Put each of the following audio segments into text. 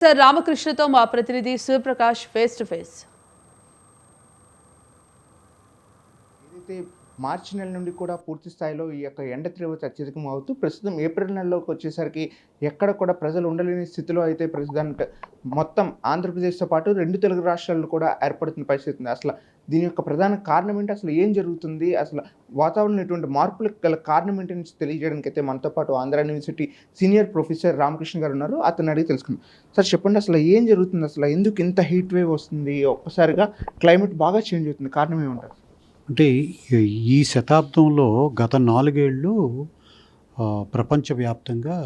Sir రామకృష్ణతో మా ప్రతినిధి Suryaprakash face to face. ఏదైతే మార్చి నెల నుండి కూడా పూర్తి స్థాయిలో ఈ యొక్క ఎండ తీవ్రత అత్యధికం అవుతూ ప్రస్తుతం ఏప్రిల్ నెలలోకి వచ్చేసరికి ఎక్కడ కూడా ప్రజలు ఉండలేని స్థితిలో అయితే ప్రజెంట్ మొత్తం ఆంధ్రప్రదేశ్తో పాటు 2 తెలుగు రాష్ట్రాల్లో కూడా ఏర్పడుతున్న పరిస్థితి ఉంది. అసలు దీని యొక్క ప్రధాన కారణం ఏంటి? అసలు ఏం జరుగుతుంది? అసలు వాతావరణంలో ఇటువంటి మార్పులకు గల కారణం ఏంటి నుంచి తెలియజేయడానికి అయితే మనతో పాటు Andhra university senior professor Ramakrishna గారు ఉన్నారు. అతను అడిగి తెలుసుకుందాం. సార్ చెప్పండి, అసలు ఏం జరుగుతుంది? అసలు ఎందుకు ఇంత హీట్ వేవ్ వస్తుంది? ఒక్కసారిగా క్లైమేట్ బాగా చేంజ్ అవుతుంది, కారణం ఏముంటుంది? అంటే ఈ శతాబ్దంలో గత 4 ఏళ్ళు ప్రపంచవ్యాప్తంగా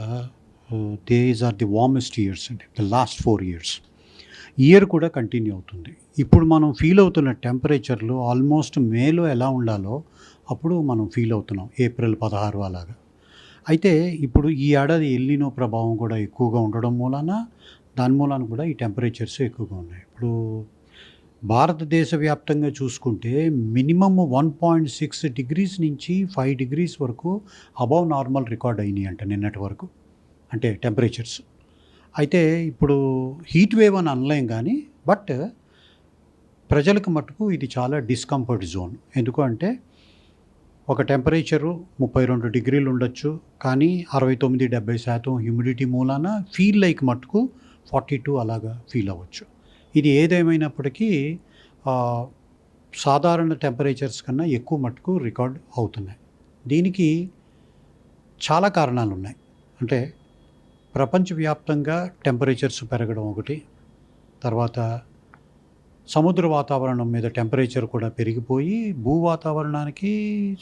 these are the warmest years అండి. The last 4 years. ఇయర్ కూడా కంటిన్యూ అవుతుంది. ఇప్పుడు మనం ఫీల్ అవుతున్న టెంపరేచర్లు ఆల్మోస్ట్ మేలో ఎలా ఉండాలో అప్పుడు మనం ఫీల్ అవుతున్నాం, ఏప్రిల్ 16 అలాగా. అయితే ఇప్పుడు ఈ ఏడాది ఎల్నినో ప్రభావం కూడా ఎక్కువగా ఉండడం మూలాన దాని మూలాన కూడా ఈ టెంపరేచర్స్ ఎక్కువగా ఉన్నాయి. ఇప్పుడు భారతదేశ వ్యాప్తంగా చూసుకుంటే మినిమమ్ 1.6 degrees నుంచి 5 degrees వరకు అబవ్ నార్మల్ రికార్డ్ అయినాయి అంట నిన్నటి వరకు, అంటే టెంపరేచర్స్. అయితే ఇప్పుడు హీట్ వేవ్ అని అనలేం కానీ బట్ ప్రజలకు మటుకు ఇది చాలా డిస్కంఫర్ట్ జోన్. ఎందుకు అంటే ఒక టెంపరేచరు 32 degrees ఉండొచ్చు, కానీ 69-70% హ్యూమిడిటీ మూలాన ఫీల్ లైక్ మటుకు 42 అలాగా ఫీల్ అవ్వచ్చు. ఇది ఏదేమైనప్పటికీ సాధారణ టెంపరేచర్స్ కన్నా ఎక్కువ మటుకు రికార్డ్ అవుతున్నాయి. దీనికి చాలా కారణాలు ఉన్నాయి. అంటే ప్రపంచవ్యాప్తంగా టెంపరేచర్స్ పెరగడం ఒకటి, తర్వాత సముద్ర వాతావరణం మీద టెంపరేచర్ కూడా పెరిగిపోయి భూ వాతావరణానికి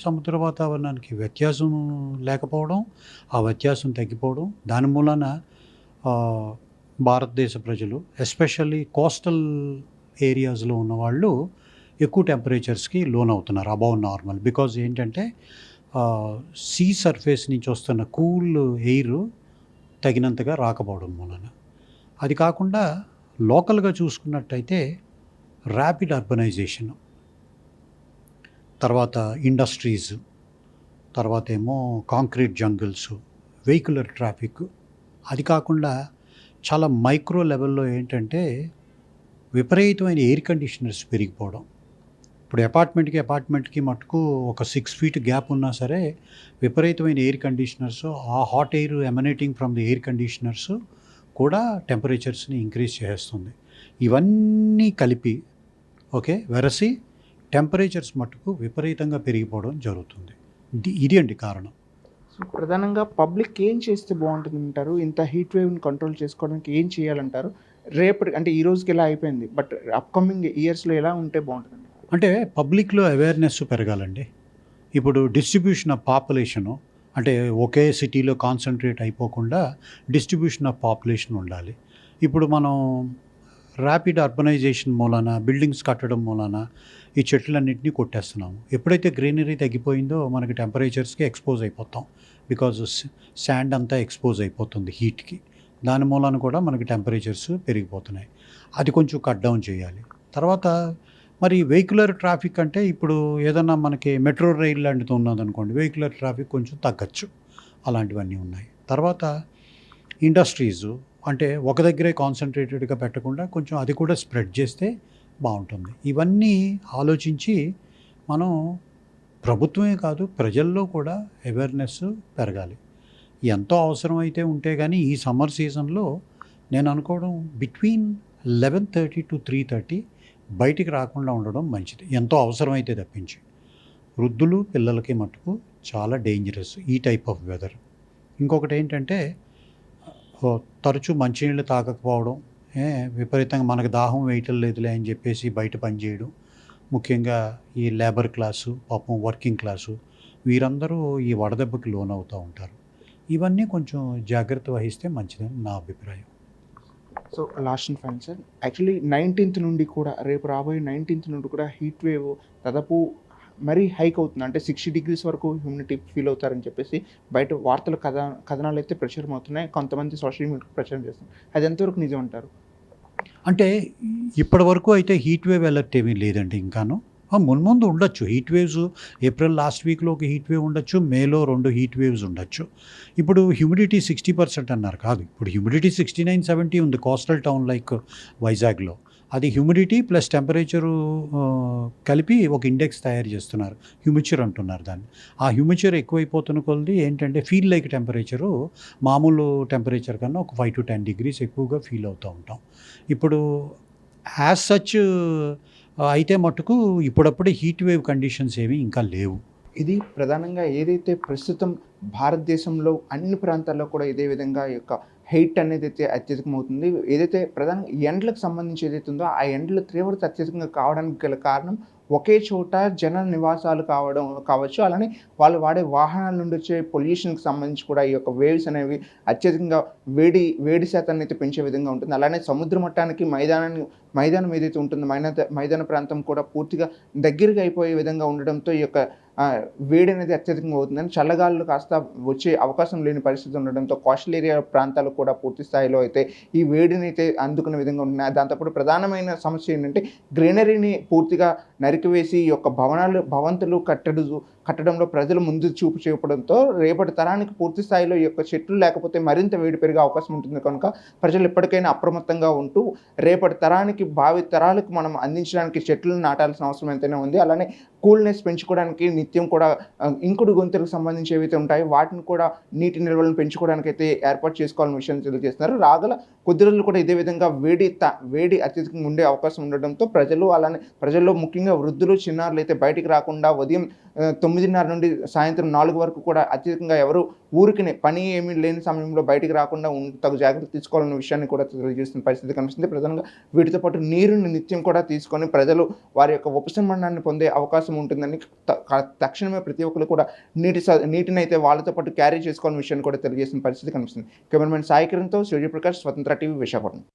సముద్ర వాతావరణానికి వ్యత్యాసం లేకపోవడం, ఆ వ్యత్యాసం తగ్గిపోవడం, దాని మూలన భారతదేశ ప్రజలు ఎస్పెషల్లీ కోస్టల్ ఏరియాస్లో ఉన్నవాళ్ళు ఎక్కువ టెంపరేచర్స్కి లోన్ అవుతున్నారు అబౌవ్ నార్మల్. బికాజ్ ఏంటంటే సీ సర్ఫేస్ నుంచి వస్తున్న కూల్ ఎయిర్ తగినంతగా రాకపోవడం మూలన. అది కాకుండా లోకల్గా చూసుకున్నట్టయితే ర్యాపిడ్ అర్బనైజేషన్, తర్వాత ఇండస్ట్రీస్, తర్వాత ఏమో కాంక్రీట్ జంగిల్స్, వెహికులర్ ట్రాఫిక్, అది కాకుండా చాలా మైక్రో లెవెల్లో ఏంటంటే విపరీతమైన ఎయిర్ కండిషనర్స్ పెరిగిపోవడం. ఇప్పుడు అపార్ట్మెంట్కి మటుకు ఒక 6 feet గ్యాప్ ఉన్నా సరే విపరీతమైన ఎయిర్ కండిషనర్స్, ఆ hot air emanating from the air conditioners కూడా టెంపరేచర్స్ని ఇంక్రీజ్ చేస్తుంది. ఇవన్నీ కలిపి వెరసి టెంపరేచర్స్ మటుకు విపరీతంగా పెరిగిపోవడం జరుగుతుంది. ఇది అండి కారణం. సో ప్రధానంగా పబ్లిక్ ఏం చేస్తే బాగుంటుంది అంటారు? ఇంత హీట్ వేవ్ని కంట్రోల్ చేసుకోవడానికి ఏం చేయాలంటారు? రేపటి అంటే ఈ రోజుకి ఎలా అయిపోయింది, బట్ అప్కమింగ్ ఇయర్స్లో ఎలా ఉంటే బాగుంటుంది? అంటే పబ్లిక్లో అవేర్నెస్ పెరగాలండి. ఇప్పుడు డిస్ట్రిబ్యూషన్ ఆఫ్ పాపులేషను, అంటే ఒకే సిటీలో కాన్సన్ట్రేట్ అయిపోకుండా డిస్ట్రిబ్యూషన్ ఆఫ్ పాపులేషన్ ఉండాలి. ఇప్పుడు మనం ర్యాపిడ్ అర్బనైజేషన్ మూలాన, బిల్డింగ్స్ కట్టడం మూలాన ఈ చెట్లన్నింటినీ కొట్టేస్తున్నాము. ఎప్పుడైతే గ్రీనరీ తగ్గిపోయిందో మనకి టెంపరేచర్స్కి ఎక్స్పోజ్ అయిపోతాం. బికాజ్ శాండ్ అంతా ఎక్స్పోజ్ అయిపోతుంది హీట్కి. దాని మూలాన కూడా మనకి టెంపరేచర్స్ పెరిగిపోతున్నాయి. అది కొంచెం కట్ డౌన్ చేయాలి. తర్వాత మరి వెహికులర్ ట్రాఫిక్ అంటే ఇప్పుడు ఏదన్నా మనకి మెట్రో రైల్ లాంటిది ఉన్నదనుకోండి, వెహికులర్ ట్రాఫిక్ కొంచెం తగ్గచ్చు. అలాంటివన్నీ ఉన్నాయి. తర్వాత ఇండస్ట్రీసు, అంటే ఒక దగ్గరే కాన్సన్ట్రేటెడ్గా పెట్టకుండా కొంచెం అది కూడా స్ప్రెడ్ చేస్తే బాగుంటుంది. ఇవన్నీ ఆలోచించి మనం ప్రభుత్వమే కాదు ప్రజల్లో కూడా అవేర్నెస్ పెరగాలి. ఎంతో అవసరమైతే ఉంటే కానీ ఈ సమ్మర్ సీజన్లో నేను అనుకోవడం బిట్వీన్ 11:30 to 3:30 బయటికి రాకుండా ఉండడం మంచిది, ఎంతో అవసరమైతే తప్పించి. వృద్ధులు పిల్లలకి మటుకు చాలా డేంజరస్ ఈ టైప్ ఆఫ్ వెదర్. ఇంకొకటి ఏంటంటే తరచూ మంచినీళ్ళు తాగకపోవడం, విపరీతంగా మనకు దాహం వేయటం లేదులే అని చెప్పేసి బయట పనిచేయడం, ముఖ్యంగా ఈ లేబర్ క్లాసు, పాపం వర్కింగ్ క్లాసు, వీరందరూ ఈ వడదెబ్బకి లోనవుతూ ఉంటారు. ఇవన్నీ కొంచెం జాగ్రత్త వహిస్తే మంచిదని నా అభిప్రాయం. So last and final sir, actually 19th నుండి కూడా, రేపు రాబోయే 19th నుండి కూడా హీట్ వేవ్ దాదాపు మరీ హైక్ అవుతుంది. అంటే 60 degrees వరకు హ్యూమిడిటీ ఫీల్ అవుతారని చెప్పేసి బయట వార్తలు కథనాలు అయితే ప్రచారం అవుతున్నాయి. కొంతమంది సోషల్ మీడియా ప్రచారం చేస్తున్నారు. అది ఎంతవరకు నిజం అంటారు? అంటే ఇప్పటి వరకు అయితే హీట్ వేవ్ అలర్ట్ ఏమీ లేదండి ఇంకాను. మున్ముందు ఉండొచ్చు హీట్ వేవ్స్. ఏప్రిల్ లాస్ట్ వీక్లో ఒక హీట్ వేవ్ ఉండొచ్చు, మేలో 2 హీట్ వేవ్స్ ఉండొచ్చు. ఇప్పుడు హ్యూమిడిటీ 60% అన్నారు, కాదు, ఇప్పుడు హ్యూమిడిటీ 69-70 ఉంది కోస్టల్ టౌన్ లైక్ వైజాగ్లో. అది హ్యూమిడిటీ ప్లస్ టెంపరేచరు కలిపి ఒక ఇండెక్స్ తయారు చేస్తున్నారు, హ్యూమిచర్ అంటున్నారు దాన్ని. ఆ హ్యూమిచర్ ఎక్కువైపోతున్న కొలది ఏంటంటే ఫీల్ లైక్ టెంపరేచరు మామూలు టెంపరేచర్ కన్నా ఒక 5 to 10 degrees ఎక్కువగా ఫీల్ అవుతూ ఉంటాం. ఇప్పుడు యాజ్ సచ్ అయితే మటుకు ఇప్పుడప్పుడే హీట్ వేవ్ కండిషన్స్ ఏవి ఇంకా లేవు. ఇది ప్రధానంగా ఏదైతే ప్రస్తుతం భారతదేశంలో అన్ని ప్రాంతాల్లో కూడా ఇదే విధంగా ఈ యొక్క హీట్ అనేది అయితే అత్యధికమవుతుంది. ఏదైతే ప్రధానంగా ఎండలకు సంబంధించి ఏదైతే ఉందో ఆ ఎండల తీవ్రత అత్యధికంగా కావడానికి గల కారణం ఒకే చోట జన నివాసాలు కావచ్చు, అలానే వాళ్ళు వాడే వాహనాల నుండి వచ్చే పొల్యూషన్కి సంబంధించి కూడా ఈ యొక్క వేవ్స్ అనేవి అత్యధికంగా వేడి శాతాన్ని అయితే పెంచే విధంగా ఉంటుంది. అలానే సముద్ర మట్టానికి మైదానం ఏదైతే ఉంటుందో మైదాన ప్రాంతం కూడా పూర్తిగా దగ్గరగా అయిపోయే విధంగా ఉండడంతో ఈ యొక్క వేడి అనేది అత్యధికంగా అవుతుందని, చల్లగాలులు కాస్త వచ్చే అవకాశం లేని పరిస్థితి ఉండడంతో కోస్టల్ ఏరియా ప్రాంతాలు కూడా పూర్తి స్థాయిలో అయితే ఈ వేడిని అయితే అందుకునే విధంగా ఉంటున్నాయి. దాంతోపాటు ప్రధానమైన సమస్య ఏంటంటే గ్రీనరీని పూర్తిగా నరికివేసి ఈ యొక్క భవంతులు కట్టడంలో ప్రజలు ముందు చూపు చూపడంతో రేపటి తరానికి పూర్తి స్థాయిలో ఈ యొక్క చెట్లు లేకపోతే మరింత వేడి పెరిగే అవకాశం ఉంటుంది. కనుక ప్రజలు ఎప్పటికైనా అప్రమత్తంగా ఉంటూ రేపటి తరానికి భావి తరాలకు మనం అందించడానికి చెట్లను నాటాల్సిన అవసరం ఎంతైనా ఉంది. అలానే కూల్నెస్ పెంచుకోవడానికి నిత్యం కూడా ఇంకుడు గొంతులకు సంబంధించి ఏవైతే ఉంటాయో వాటిని కూడా నీటి నిల్వలను పెంచుకోవడానికి అయితే ఏర్పాటు చేసుకోవాలని విషయాన్ని తెలియజేస్తున్నారు. రాగల కొద్ది రోజులు కూడా ఇదే విధంగా వేడి అత్యధికంగా ఉండే అవకాశం ఉండడంతో ప్రజల్లో ముఖ్యంగా వృద్ధులు చిన్నారులు అయితే బయటికి రాకుండా ఉదయం 9:30 నుండి సాయంత్రం 4 వరకు కూడా అత్యధికంగా ఎవరు ఊరికి పని ఏమీ లేని సమయంలో బయటికి రాకుండా తగు జాగ్రత్తలు తీసుకోవాలన్న విషయాన్ని కూడా తెలియజేస్తున్న పరిస్థితి కనిపిస్తుంది. ప్రధానంగా వీటితో పాటు నీరుని నిత్యం కూడా తీసుకొని ప్రజలు వారి యొక్క ఉపశమనాన్ని పొందే అవకాశం ఉంటుందని తక్షణమే ప్రతి ఒక్కరు కూడా నీటిని అయితే వాళ్ళతో పాటు క్యారీ చేసుకోవాలన్న విషయాన్ని కూడా తెలియజేస్తున్న పరిస్థితి కనిపిస్తుంది. కెమెరామెన్ సాయి కిరణ్తో సూర్యప్రకాష్, స్వతంత్ర టీవీ, విశాఖపట్నం.